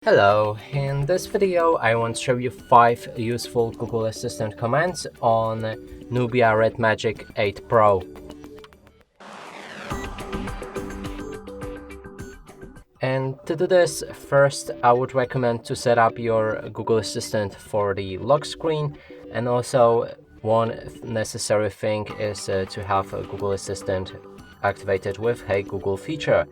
Hello, in this video I want to show you 5 useful Google Assistant commands on Nubia Red Magic 8 Pro. And to do this, first I would recommend to set up your Google Assistant for the lock screen, and also one necessary thing is to have a Google Assistant activated with Hey Google feature.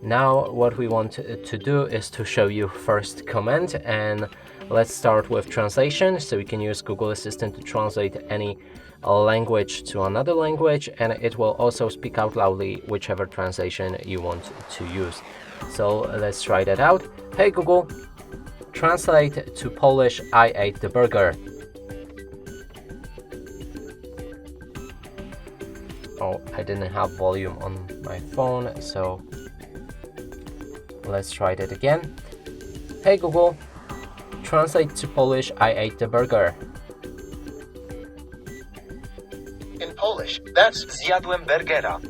Now what we want to do is to show you first command, and let's start with translation. So we can use Google Assistant to translate any language to another language, and it will also speak out loudly whichever translation you want to use. So let's try that out. Hey Google, translate to Polish, I ate the burger. Oh, I didn't have volume on my phone, so let's try that again. Hey Google, translate to Polish, I ate the burger. In Polish, that's zjadłem burgera.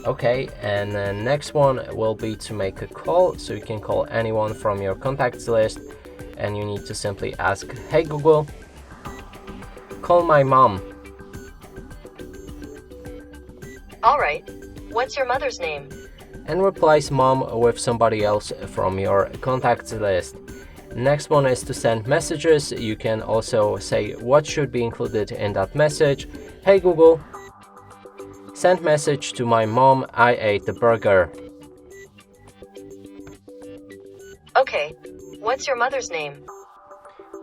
Okay, and the next one will be to make a call. So you can call anyone from your contacts list, and you need to simply ask, hey Google, call my mom. Alright, what's your mother's name? And replace mom with somebody else from your contacts list. Next one is to send messages. You can also say what should be included in that message. Hey Google, send message to my mom, I ate the burger. Okay, what's your mother's name?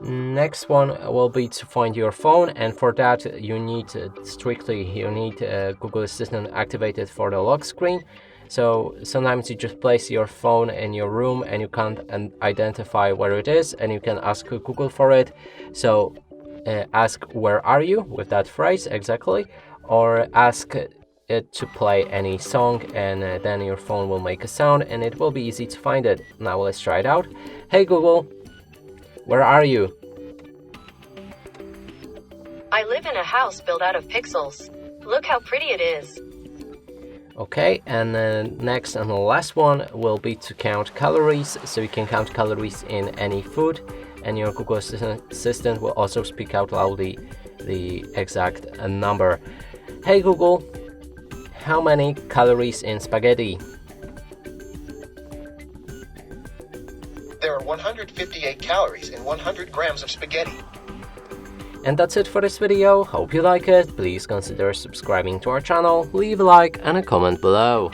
Next one will be to find your phone, and for that you need Google Assistant activated for the lock screen. So sometimes you just place your phone in your room and you can't identify where it is, and you can ask Google for it. So ask where are you with that phrase exactly, or ask it to play any song, and then your phone will make a sound and it will be easy to find it. Now let's try it out. Hey Google, where are you? I live in a house built out of pixels. Look how pretty it is. Okay, and next and the last one will be to count calories. So you can count calories in any food, and your Google Assistant will also speak out loudly the exact number. Hey Google, how many calories in spaghetti? There are 158 calories in 100 grams of spaghetti. And that's it for this video. Hope you like it. Please consider subscribing to our channel, leave a like and a comment below.